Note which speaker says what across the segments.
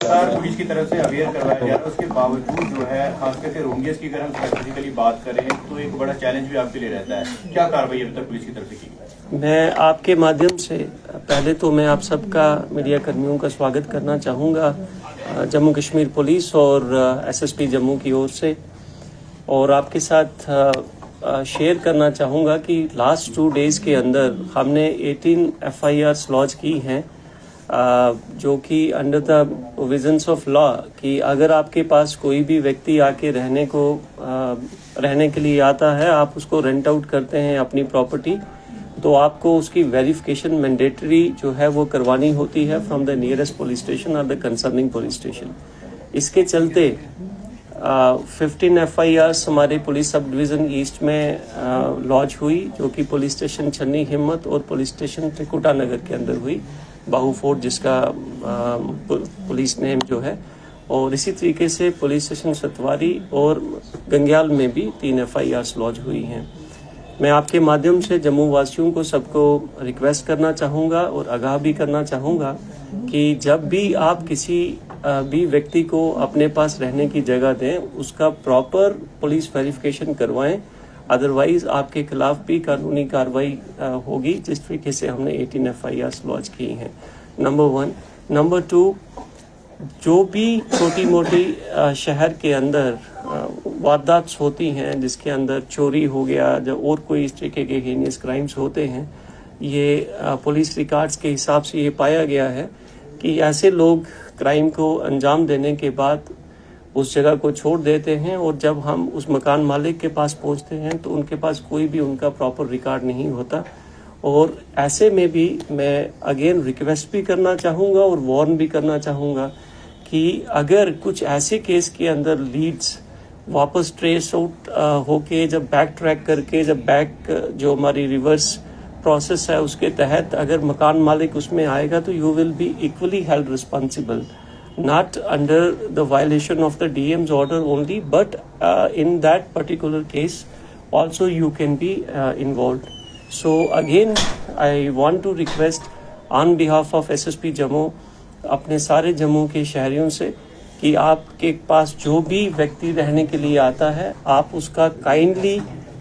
Speaker 1: सरकार पुलिस की तरफ से अवेयर करवाया जा रहा है, उसके बावजूद जो है खास करके रोहिंग्यास की अगर हम स्पेसिफिकली बात करें तो एक बड़ा चैलेंज भी आपके लिए रहता है। क्या कार्रवाई अभी तक पुलिस की तरफ से की गई?
Speaker 2: मैं आपके माध्यम से पहले तो मैं आप सबका मीडिया कर्मियों का स्वागत करना चाहूँगा जम्मू कश्मीर पुलिस और एसएसपी जम्मू की ओर से, और आपके साथ शेयर करना चाहूँगा कि लास्ट 2 डेज़ के अंदर हमने 18 FIRs लॉन्च की हैं, जो कि under the provisions of law कि अगर आपके पास कोई भी व्यक्ति आके रहने के लिए आता है, आप उसको रेंट आउट करते हैं अपनी प्रॉपर्टी, तो आपको उसकी वेरिफिकेशन मैंडेटरी जो है वो करवानी होती है from the nearest police station और द कंसर्निंग पुलिस स्टेशन। इसके चलते 15 FIRs हमारे पुलिस सब डिवीज़न ईस्ट में लॉन्च हुई, जो कि पुलिस स्टेशन छन्नी हिम्मत और पुलिस स्टेशन त्रिकुटा नगर के अंदर हुई, बाहू फोर्ट जिसका पुलिस नेम जो है। और इसी तरीके से पुलिस स्टेशन सतवारी और गंग्याल में भी 3 FIRs लॉन्च हुई हैं। मैं आपके माध्यम से जम्मू वासियों को सबको रिक्वेस्ट करना चाहूँगा और आगाह भी करना चाहूँगा कि जब भी आप किसी भी व्यक्ति को अपने पास रहने की जगह दें, उसका प्रॉपर पुलिस वेरिफिकेशन करवाएं, अदरवाइज आपके खिलाफ भी कानूनी कार्रवाई होगी, जिस तरीके से हमने 18 FIRs लॉन्च की हैं। नंबर 1। नंबर 2, जो भी छोटी मोटी शहर के अंदर वारदात होती हैं, जिसके अंदर चोरी हो गया, जो और कोई इस तरीके के हीनियस क्राइम्स होते हैं, ये पुलिस रिकॉर्ड्स के हिसाब से ये पाया गया है कि ऐसे लोग क्राइम को अंजाम देने के बाद उस जगह को छोड़ देते हैं, और जब हम उस मकान मालिक के पास पहुंचते हैं तो उनके पास कोई भी उनका प्रॉपर रिकॉर्ड नहीं होता। और ऐसे में भी मैं अगेन रिक्वेस्ट भी करना चाहूँगा और वार्न भी करना चाहूँगा कि अगर कुछ ऐसे केस के अंदर लीड्स वापस ट्रेस आउट होके जब बैक ट्रैक करके जब जो हमारी रिवर्स प्रोसेस है उसके तहत अगर मकान मालिक उसमें आएगा, तो you will be equally held responsible, not under the violation of the DM's order only, but in that particular case also you can be involved. So again I want to request on behalf of SSP Jammu अपने सारे जम्मू के शहरियों से कि आपके पास जो भी व्यक्ति रहने के लिए आता है, आप उसका काइंडली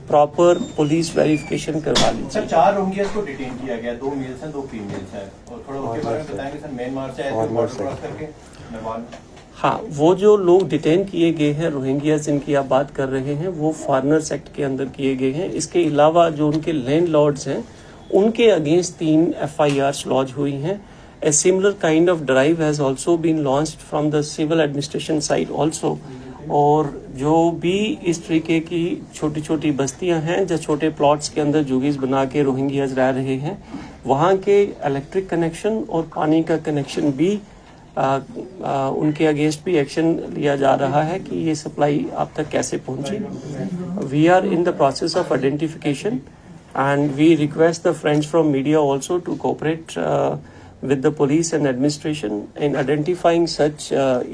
Speaker 2: प्रॉपर पुलिस वेरिफिकेशन करवा लीजिए।
Speaker 1: सर, 4 रोहिंग्यास को डिटेन किया गया, 2 मेल्स हैं 2 फीमेल्स हैं, और थोड़ा उसके बारे में बताएंगे सर। म्यांमार से बॉर्डर क्रॉस करके नेपाल।
Speaker 2: हाँ, वो जो लोग डिटेन किए गए हैं रोहिंग्यास जिनकी आप बात कर रहे हैं, वो फॉरेनर्स एक्ट के अंदर किए गए हैं। इसके अलावा जो उनके लैंडलॉर्ड्स हैं, उनके अगेंस्ट 3 FIRs लॉन्च हुई हैं। A similar kind of drive has also been launched from the civil administration side also। और जो भी इस तरीके की छोटी छोटी बस्तियां हैं, जो छोटे प्लॉट्स के अंदर जुगीज बना के रोहिंग्यास रह रहे हैं, वहाँ के इलेक्ट्रिक कनेक्शन और पानी का कनेक्शन भी उनके अगेंस्ट भी एक्शन लिया जा रहा है कि ये सप्लाई आप तक कैसे पहुँचे। We are in the process of identification and we request the friends from media also to cooperate with the police and administration in identifying such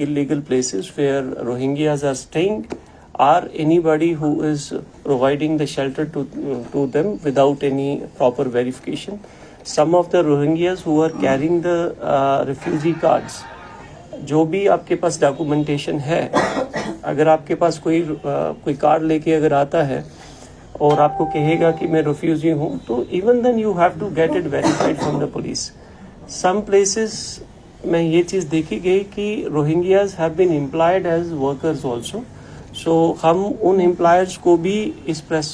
Speaker 2: illegal places where Rohingyas are staying, or anybody who is providing the shelter to them without any proper verification. Some of the Rohingyas who are carrying the refugee cards, जो भी आपके पास documentation है, अगर आपके पास कोई card लेके अगर आता है और आपको कहेगा कि मैं रिफ्यूजी हूँ, तो even then you have to get it verified from the police. Some places में ये चीज़ देखी गई कि Rohingyas have been employed as workers also. So हम उन एम्प्लॉयर्स को भी इस प्रेस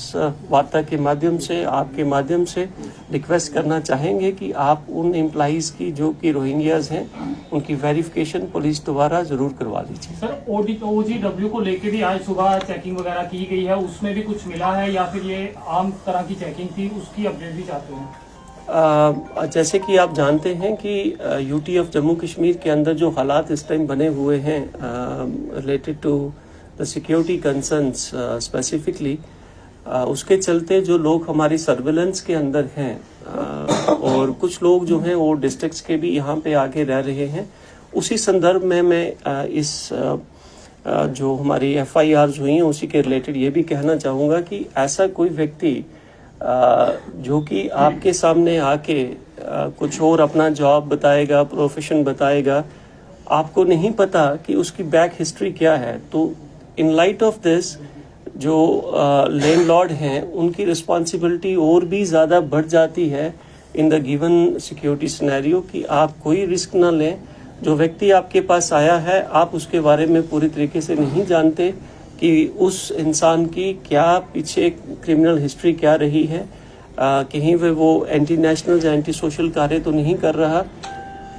Speaker 2: वार्ता के माध्यम से, आपके माध्यम से रिक्वेस्ट करना चाहेंगे कि आप उन एम्प्लॉइज़ की जो कि रोहिंग्यास हैं, उनकी वेरिफिकेशन पुलिस द्वारा ज़रूर करवा लीजिए।
Speaker 3: सर, OGW को लेकर भी आज सुबह चेकिंग वगैरह की गई है, उसमें भी कुछ मिला है या फिर ये आम तरह की चेकिंग थी, उसकी अपडेट भी चाहते हैं?
Speaker 2: जैसे कि आप जानते हैं कि यूटी ऑफ जम्मू कश्मीर के अंदर जो हालात इस टाइम बने हुए हैं related to the security concerns specifically, उसके चलते जो लोग हमारी सर्विलेंस के अंदर हैं और कुछ लोग जो हैं वो डिस्ट्रिक्ट्स के भी यहाँ पे आके रह रहे हैं, उसी संदर्भ में मैं इस जो हमारी FIRs हुई हैं उसी के रिलेटेड ये भी कहना चाहूँगा कि ऐसा कोई व्यक्ति जो कि आपके सामने आके कुछ और अपना जॉब बताएगा, प्रोफेशन बताएगा, आपको नहीं पता कि उसकी बैक हिस्ट्री क्या है। तो इन लाइट ऑफ दिस जो लैंडलॉर्ड हैं उनकी रिस्पॉन्सिबिलिटी और भी ज़्यादा बढ़ जाती है in the given security scenario कि आप कोई रिस्क ना लें। जो व्यक्ति आपके पास आया है आप उसके बारे में पूरी तरीके से नहीं जानते कि उस इंसान की क्या पीछे क्रिमिनल हिस्ट्री क्या रही है, कहीं पे वो एंटी नेशनल या एंटी सोशल कार्य तो नहीं कर रहा।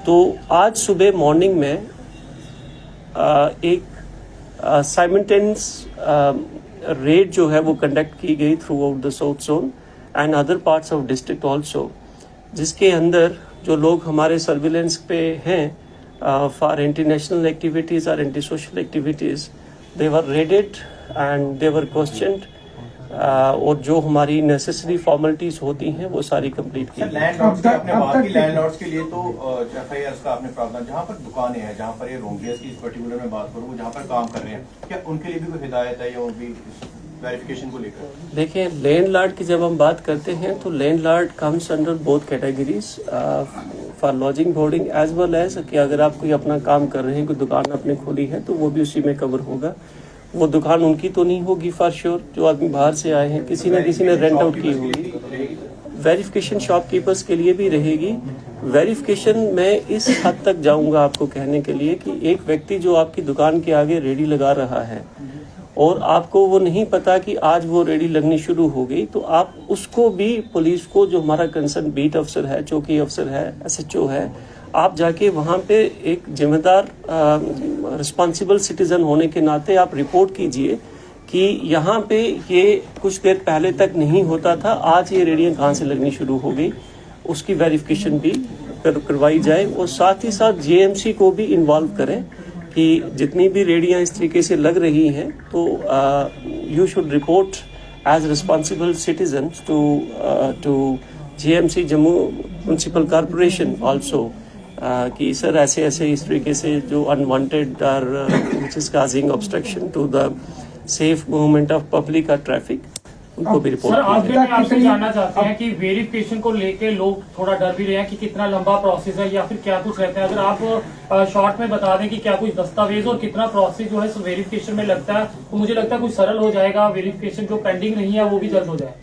Speaker 2: तो आज सुबह मॉर्निंग में एक साइमल्टेनियस रेड जो है वो कंडक्ट की गई throughout the south zone and other parts of district also, जिसके अंदर जो लोग हमारे सर्विलेंस पे हैं फॉर एंटी नेशनल एक्टिविटीज और anti social activities, they were raided and they were questioned और जो हमारी नेसेसरी फॉर्मेलिटीज होती हैं वो सारी कंप्लीट की।
Speaker 1: लैंडलॉर्ड्स की आपने बात की, लैंडलॉर्ड्स के लिए तो एफआईआर का आपने प्रावधान, जहाँ पर दुकानें हैं, जहाँ पर ये रोंगियस की इस पर्टिकुलर में बात करूँ, जहाँ पर काम कर रहे हैं, क्या उनके लिए भी कोई हिदायत है या वो भी वेरिफिकेशन को लेकर?
Speaker 2: देखिए, लैंडलॉर्ड की जब हम बात करते हैं तो landlord comes under both categories for lodging boarding as well as कि अगर आप कोई अपना काम कर रहे हैं, कोई दुकान आपने खोली है तो वो भी उसी में कवर होगा। वो दुकान उनकी तो नहीं होगी फॉर श्योर, जो आदमी बाहर से आए हैं किसी न किसी ने रेंट आउट की होगी। वेरिफिकेशन शॉपकीपर्स के लिए भी रहेगी। वेरिफिकेशन में इस हद तक जाऊंगा आपको कहने के लिए कि एक व्यक्ति जो आपकी दुकान के आगे रेडी लगा रहा है और आपको वो नहीं पता कि आज वो रेडी लगनी शुरू हो गई, तो आप उसको भी पुलिस को, जो हमारा कंसर्न बीट अफसर है, चौकी अफसर है, एसएचओ है, आप जाके वहाँ पे एक जिम्मेदार रिस्पॉन्सिबल सिटीजन होने के नाते आप रिपोर्ट कीजिए कि यहाँ पे ये कुछ देर पहले तक नहीं होता था, आज ये रेडियाँ कहाँ से लगनी शुरू हो गई, उसकी वेरिफिकेशन भी करवाई जाए। और साथ ही साथ जेएमसी को भी इन्वॉल्व करें कि जितनी भी रेडियाँ इस तरीके से लग रही हैं तो you should report as responsible citizen to JMC Jammu municipal corporation also कि सर ऐसे ऐसे इस तरीके से जो अनवांटेड और which is causing obstruction to the safe movement of public और ट्रैफिक, उनको भी रिपोर्ट
Speaker 3: सर,
Speaker 2: किया
Speaker 3: आखिर में आपसे जानना चाहते हैं कि वेरिफिकेशन को लेके लोग थोड़ा डर भी रहे हैं कि कितना लंबा प्रोसेस है या फिर क्या कुछ रहता है। अगर आप शॉर्ट में बता दें कि क्या कुछ दस्तावेज और कितना प्रोसेस जो है वेरिफिकेशन में लगता है, तो मुझे लगता है कुछ सरल हो जाएगा, वेरिफिकेशन जो पेंडिंग नहीं है वो भी जल्द हो जाए।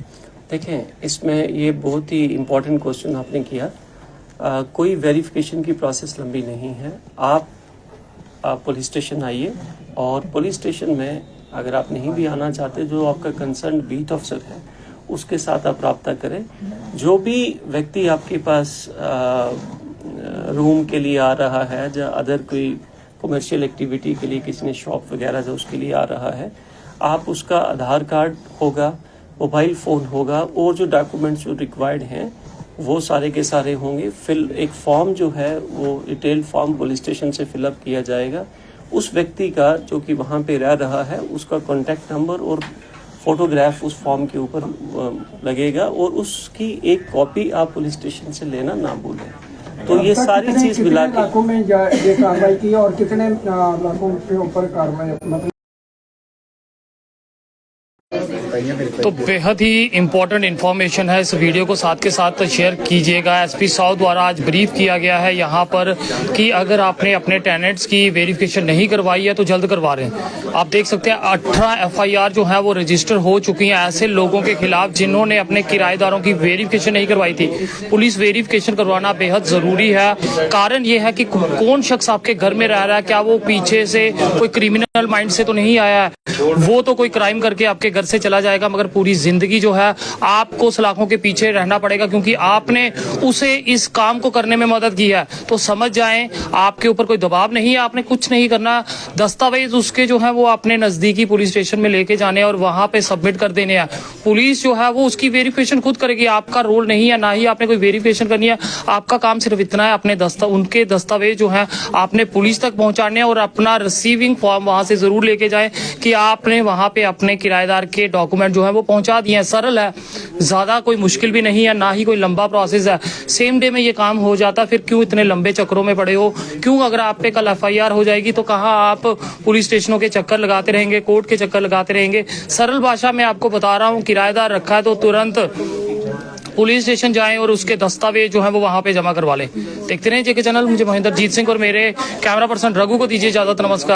Speaker 2: देखें, इसमें ये बहुत ही इम्पोर्टेंट क्वेश्चन आपने किया। कोई वेरिफिकेशन की प्रोसेस लंबी नहीं है। आप पुलिस स्टेशन आइए और पुलिस स्टेशन में अगर आप नहीं भी आना चाहते, जो आपका कंसर्न बीट अफसर है उसके साथ आप रब्ता करें। जो भी व्यक्ति आपके पास रूम के लिए आ रहा है या अदर कोई कमर्शियल एक्टिविटी के लिए किसी ने शॉप वगैरह जो उसके लिए आ रहा है, आप उसका आधार कार्ड होगा, मोबाइल फ़ोन होगा और जो डॉक्यूमेंट्स जो रिक्वायर्ड हैं वो सारे के सारे होंगे। एक फॉर्म जो है वो डिटेल फॉर्म पुलिस स्टेशन से फिलअप किया जाएगा। उस व्यक्ति का जो कि वहाँ पे रह रहा है उसका कॉन्टैक्ट नंबर और फोटोग्राफ उस फॉर्म के ऊपर लगेगा और उसकी एक कॉपी आप पुलिस स्टेशन से लेना ना भूलें। तो ये सारी चीज़ मिला के
Speaker 4: इलाकों में ये कार्रवाई की और कितने इलाकों के ऊपर कार्रवाई, मतलब
Speaker 3: तो बेहद ही इम्पोर्टेंट इन्फॉर्मेशन है, इस वीडियो को साथ के साथ शेयर कीजिएगा। एसपी साउथ द्वारा आज ब्रीफ किया गया है यहाँ पर कि अगर आपने अपने टेनेंट्स की वेरिफिकेशन नहीं करवाई है तो जल्द करवा रहे हैं। आप देख सकते हैं 18 एफआईआर जो है वो रजिस्टर हो चुकी हैं ऐसे लोगों के खिलाफ जिन्होंने अपने किराएदारों की वेरिफिकेशन नहीं करवाई थी। पुलिस वेरिफिकेशन करवाना बेहद जरूरी है। कारण ये है कि कौन शख्स आपके घर में रह रहा है, क्या वो पीछे से कोई क्रिमिनल माइंड से तो नहीं आया है, वो तो कोई क्राइम करके आपके घर से चला जाएगा, मगर पूरी जिंदगी जो है आपको सलाखों के पीछे रहना पड़ेगा क्योंकि आपने उसे इस काम को करने में मदद की है। तो समझ जाएं, आपके ऊपर कोई दबाव नहीं है, आपने कुछ नहीं करना। दस्तावेज उसके जो है वो अपने नजदीकी पुलिस स्टेशन में लेके जाने और वहां पे सबमिट कर देने हैं। पुलिस जो है वो उसकी वेरिफिकेशन खुद करेगी, आपका रोल नहीं है, ना ही आपने कोई वेरिफिकेशन करनी है। आपका काम सिर्फ इतना है, अपने उनके दस्तावेज जो है आपने पुलिस तक पहुंचाने और अपना रिसीविंग फॉर्म वहां से जरूर लेके जाए कि आपने वहां पे अपने किराएदार के डॉक्यूमेंट जो है वो पहुंचा दिए हैं। सरल है, ज्यादा कोई मुश्किल भी नहीं है, ना ही कोई लंबा प्रोसेस है। सेम डे में ये काम हो जाता, फिर क्यों इतने लंबे चक्रों में पड़े हो? क्यों अगर आप पे कल एफआईआर हो जाएगी तो कहाँ आप पुलिस स्टेशनों के चक्कर लगाते रहेंगे, कोर्ट के चक्कर लगाते रहेंगे? सरल भाषा में आपको बता रहा हूँ, किराएदार रखा है तो तुरंत पुलिस स्टेशन जाएं और उसके दस्तावेज जो है वो वहां पे जमा करवा लें। देखते रहे जेके चैनल। मुझे महेंद्र जीत सिंह और मेरे कैमरा पर्सन रघु को दीजिए इजाजत। नमस्कार।